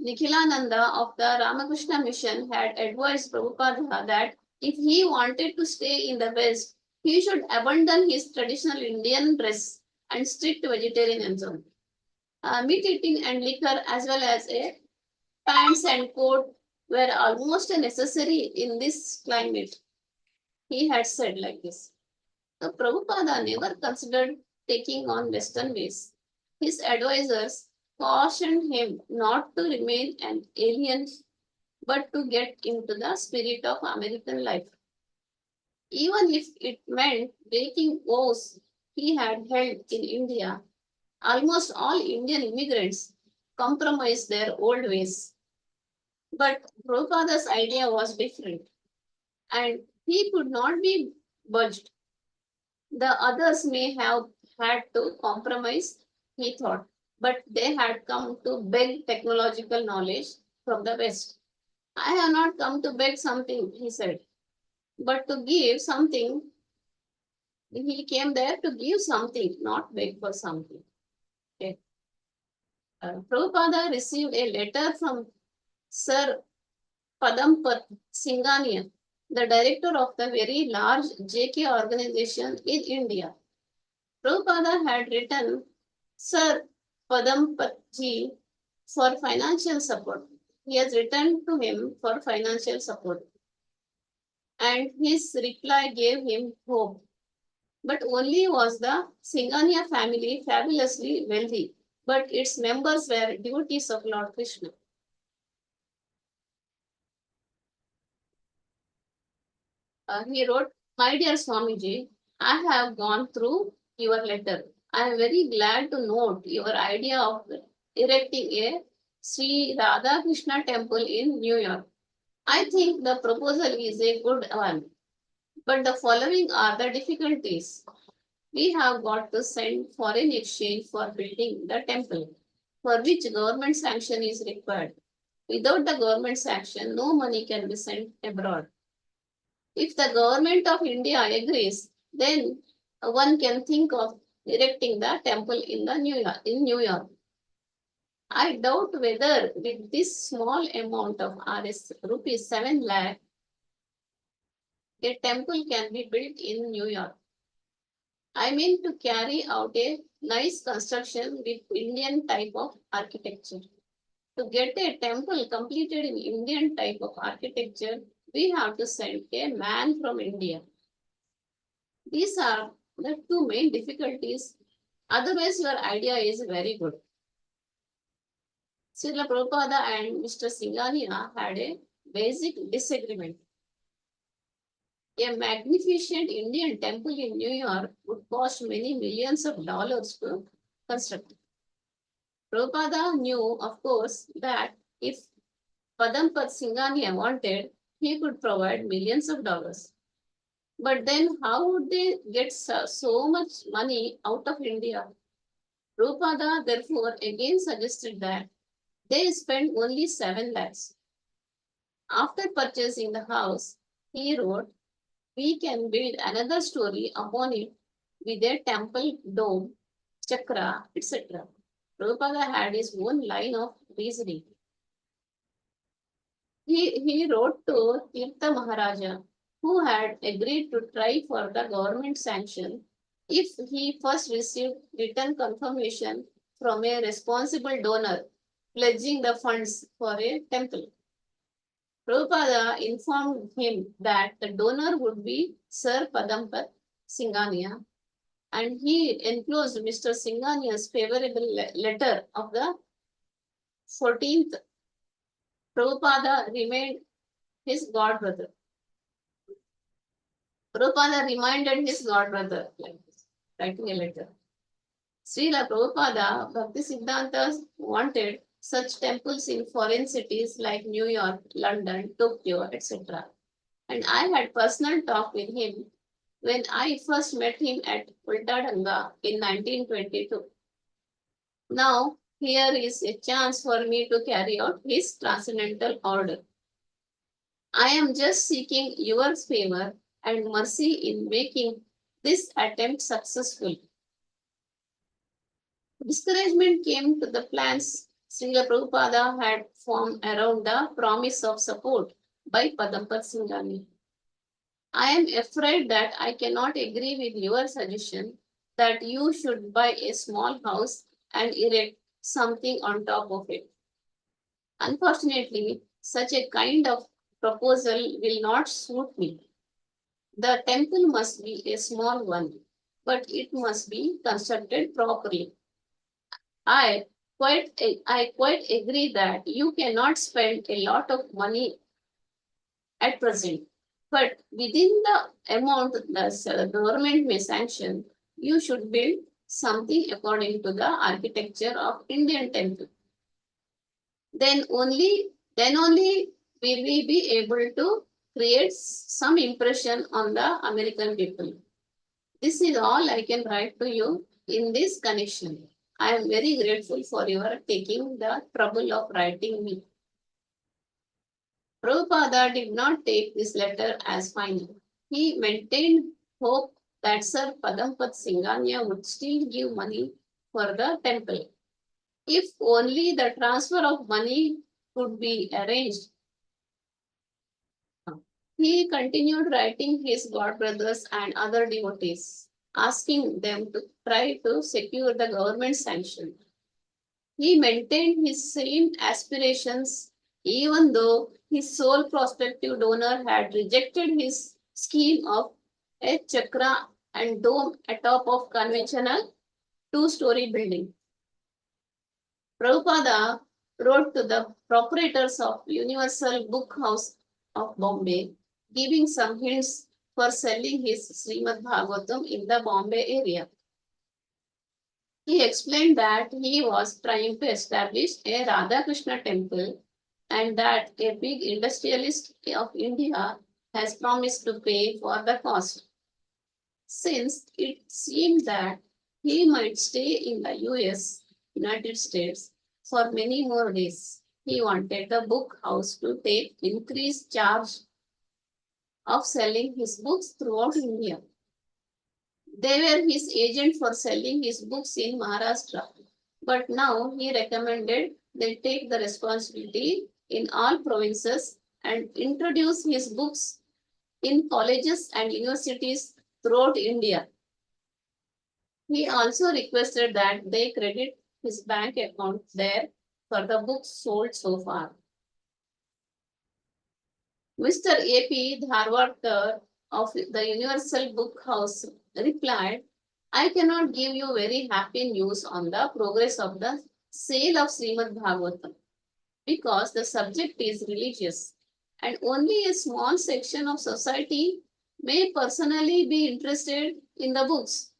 Nikhilananda of the Ramakrishna Mission had advised Prabhupada that if he wanted to stay in the West, he should abandon his traditional Indian dress and strict vegetarianism. Meat eating and liquor, as well as a pants and coat, were almost necessary in this climate. He had said like this. So Prabhupada never considered taking on Western ways. His advisors cautioned him not to remain an alien but to get into the spirit of American life. Even if it meant breaking oaths he had held in India, almost all Indian immigrants compromised their old ways. But Prabhupada's idea was different, and he could not be budged. The others may have had to compromise, he thought, but they had come to beg technological knowledge from the West. I have not come to beg something, he said, but to give something. He came there to give something, not beg for something. Okay. Prabhupada received a letter from Sir Padampat Singhania, the director of the very large JK organization in India. Prabhupada had written Sir Padampatji for financial support. He has written to him for financial support. And his reply gave him hope. But only was the Singhania family fabulously wealthy, but its members were devotees of Lord Krishna. He wrote, My dear Swamiji, I have gone through your letter. I am very glad to note your idea of erecting a Sri Radha Krishna Temple in New York. I think the proposal is a good one, but the following are the difficulties. We have got to send foreign exchange for building the temple, for which government sanction is required. Without the government sanction, no money can be sent abroad. If the government of India agrees, then one can think of erecting the temple in New York. I doubt whether with this small amount of rupees 7 lakh, a temple can be built in New York. I mean to carry out a nice construction with Indian type of architecture. To get a temple completed in Indian type of architecture, we have to send a man from India. These are the two main difficulties. Otherwise, your idea is very good. Srila Prabhupada and Mr. Singhania had a basic disagreement. A magnificent Indian temple in New York would cost many millions of dollars to construct. Prabhupada knew, of course, that if Padampat Singhania wanted, he could provide millions of dollars. But then how would they get so much money out of India? Prabhupada therefore again suggested that they spend only 7 lakhs. After purchasing the house, he wrote, we can build another story upon it with a temple dome, chakra, etc. Prabhupada had his own line of reasoning. He wrote to Tirtha Maharaja, who had agreed to try for the government sanction if he first received written confirmation from a responsible donor pledging the funds for a temple. Prabhupada informed him that the donor would be Sir Padampat Singhania, and he enclosed Mr. Singhania's favorable letter of the 14th. Prabhupada remained his godbrother. Prabhupada reminded his godbrother, like this, writing a letter. Srila Prabhupada, Bhakti Siddhanta wanted such temples in foreign cities like New York, London, Tokyo, etc. And I had personal talk with him when I first met him at Ultadanga in 1922. Now, here is a chance for me to carry out his transcendental order. I am just seeking your favor and mercy in making this attempt successful. Discouragement came to the plans Srila Prabhupada had formed around the promise of support by Padampat Singhani. I am afraid that I cannot agree with your suggestion that you should buy a small house and erect something on top of it. Unfortunately, such a kind of proposal will not suit me. The temple must be a small one, but it must be constructed properly. I I quite agree that you cannot spend a lot of money at present, but within the amount the government may sanction, you should build something according to the architecture of Indian temple. Then only will we be able to create some impression on the American people. This is all I can write to you in this connection. I am very grateful for your taking the trouble of writing me. Prabhupada did not take this letter as final. He maintained hope that Sir Padampat Singhania would still give money for the temple. If only the transfer of money could be arranged. He continued writing his godbrothers and other devotees, asking them to try to secure the government sanction. He maintained his same aspirations even though his sole prospective donor had rejected his scheme of a chakra and dome atop of conventional two-story building. Prabhupada wrote to the proprietors of Universal Book House of Bombay, giving some hints for selling his Srimad Bhagavatam in the Bombay area. He explained that he was trying to establish a Radha Krishna temple and that a big industrialist of India has promised to pay for the cost. Since it seemed that he might stay in the US, United States, for many more days, he wanted the book house to take increased charge of selling his books throughout India. They were his agent for selling his books in Maharashtra. But now he recommended they take the responsibility in all provinces and introduce his books in colleges and universities throughout India. He also requested that they credit his bank account there for the books sold so far. Mr. A.P. Dharwadkar of the Universal Book House replied, I cannot give you very happy news on the progress of the sale of Srimad Bhagavatam because the subject is religious and only a small section of society may personally be interested in the books.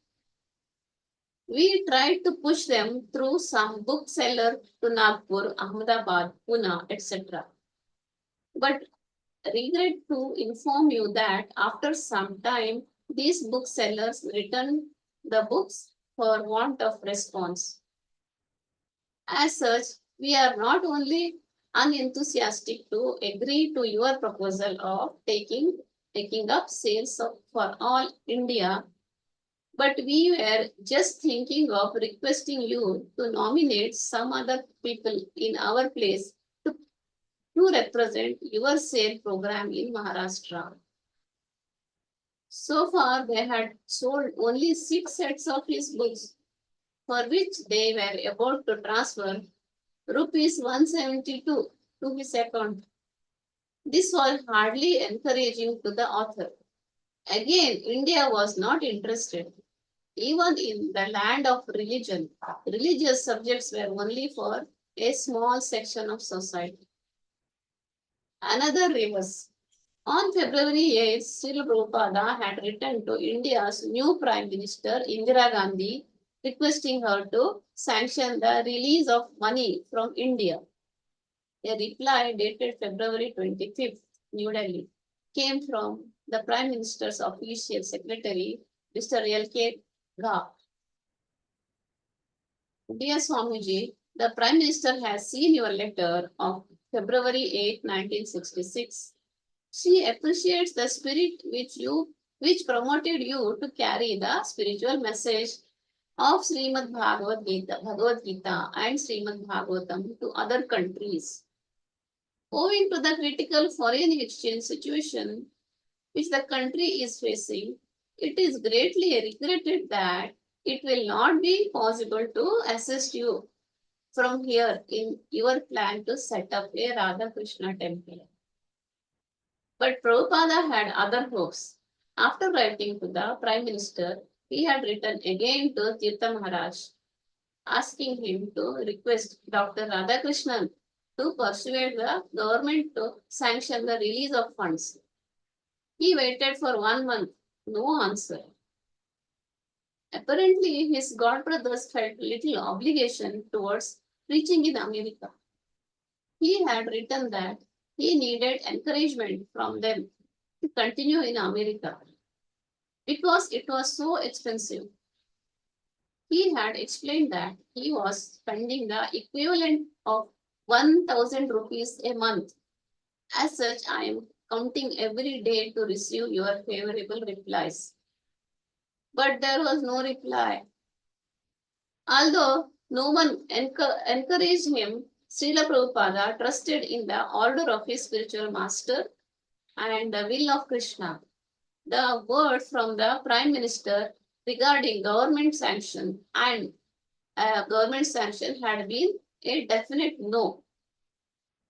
We tried to push them through some bookseller to Nagpur, Ahmedabad, Pune, etc. But regret to inform you that after some time, these booksellers return the books for want of response. As such, we are not only unenthusiastic to agree to your proposal of taking up sales for all India, but we were just thinking of requesting you to nominate some other people in our place to, to represent your sale program in Maharashtra. So far, they had sold only 6 sets of his books, for which they were about to transfer rupees 172 to his account. This was hardly encouraging to the author. Again, India was not interested. Even in the land of religion, religious subjects were only for a small section of society. Another reverse. On February 8th, Srila Prabhupada had written to India's new Prime Minister Indira Gandhi requesting her to sanction the release of money from India. A reply dated February 25th, New Delhi, came from the Prime Minister's official secretary, Mr. L.K. Gha. Dear Swamiji, the Prime Minister has seen your letter of February 8, 1966. She appreciates the spirit which promoted you to carry the spiritual message of Bhagavad Gita and Srimad Bhagavatam to other countries. Owing to the critical foreign exchange situation which the country is facing, it is greatly regretted that it will not be possible to assist you from here in your plan to set up a Radha Krishna temple. But Prabhupada had other hopes. After writing to the Prime Minister, he had written again to Tirtha Maharaj, asking him to request Dr. Radhakrishnan to persuade the government to sanction the release of funds. He waited for 1 month, no answer. Apparently, his godbrothers felt little obligation towards preaching in America. He had written that he needed encouragement from them to continue in America because it was so expensive. He had explained that he was spending the equivalent of 1000 rupees a month. As such, I am counting every day to receive your favorable replies. But there was no reply. Although no one encouraged him, Srila Prabhupada trusted in the order of his spiritual master and the will of Krishna. The word from the Prime Minister regarding government sanction had been a definite no.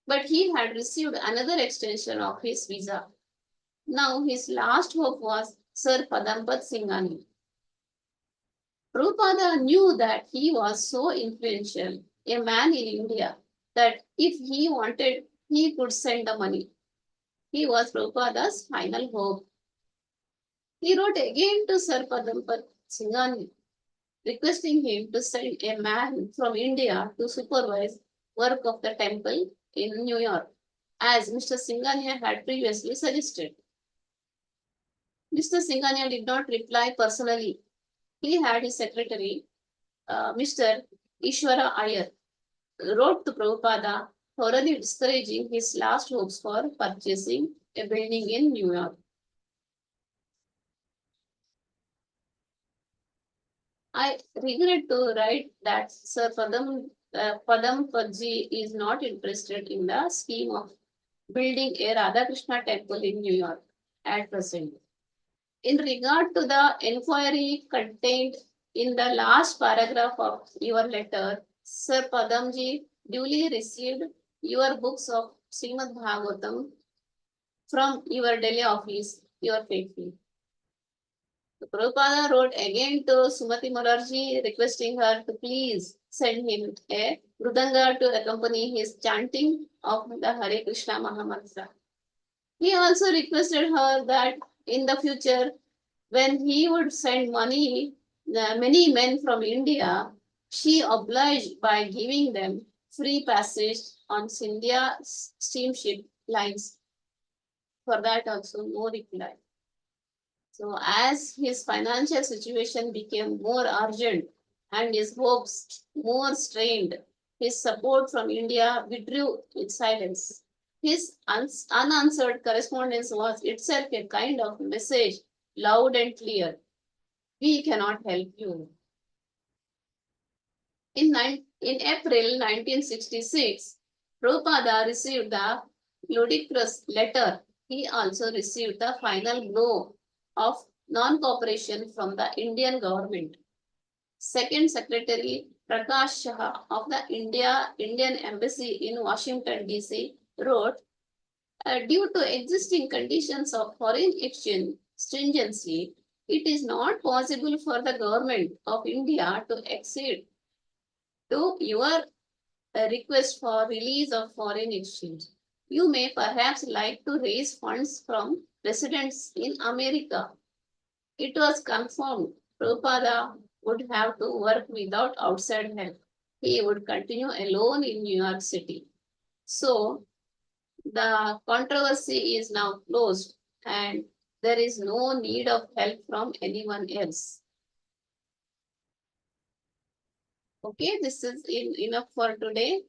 But he had received another extension of his visa. Now his last hope was Sir Padampat Singhani. Prabhupada knew that he was so influential, a man in India, that if he wanted, he could send the money. He was Prabhupada's final hope. He wrote again to Sir Padampat Singhani requesting him to send a man from India to supervise work of the temple in New York, as Mr. Singhania had previously suggested. Mr. Singhania did not reply personally. He had his secretary, Mr. Ishwara Iyer, wrote to Prabhupada, thoroughly discouraging his last hopes for purchasing a building in New York. I regret to write that Sir Padam Padji is not interested in the scheme of building a Radha Krishna temple in New York at present. In regard to the inquiry contained in the last paragraph of your letter, Sir Padamji duly received your books of Srimad Bhagavatam from your Delhi office, your faithful. Prabhupada wrote again to Sumati Morarji, requesting her to please send him a Mridanga to accompany his chanting of the Hare Krishna Mahamantra. He also requested her that in the future, when he would send money, many men from India, she obliged by giving them free passage on Scindia steamship lines. For that also, no reply. So as his financial situation became more urgent and his hopes more strained, his support from India withdrew in silence. His unanswered correspondence was itself a kind of message, loud and clear. We cannot help you. In April 1966, Prabhupada received the ludicrous letter. He also received the final blow of non-cooperation from the Indian government. Second Secretary Prakash Shah of the Indian Embassy in Washington, D.C. wrote, due to existing conditions of foreign exchange stringency, it is not possible for the government of India to accede to your request for release of foreign exchange. You may perhaps like to raise funds from residents in America. It was confirmed Prabhupada would have to work without outside help. He would continue alone in New York City. So the controversy is now closed and there is no need of help from anyone else. Okay, this is enough for today.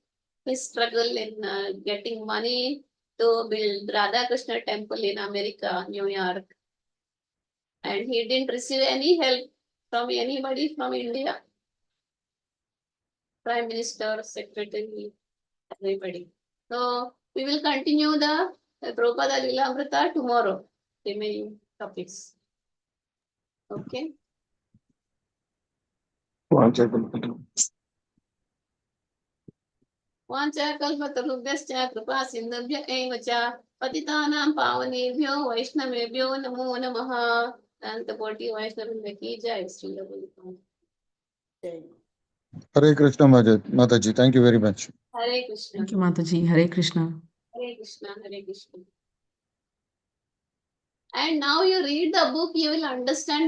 His struggle in getting money to build Radha Krishna temple in America, New York. And he didn't receive any help from anybody from India. Prime Minister, Secretary, everybody. So we will continue the Prabhupada Lilamrta tomorrow, remaining topics. Okay. वाञ्छाकल्पतरुभ्यश्च कृपा सिन्धुभ्य एव च पतितानां पावनेभ्यो वैष्णवेभ्यो नमो नमः। अनंतकोटि वैष्णव की जय। Srila Hare Krishna Mataji, thank you very much. Hare Krishna. Thank you, Mataji. Hare Krishna. Hare Krishna. Hare Krishna. And now you read the book, you will understand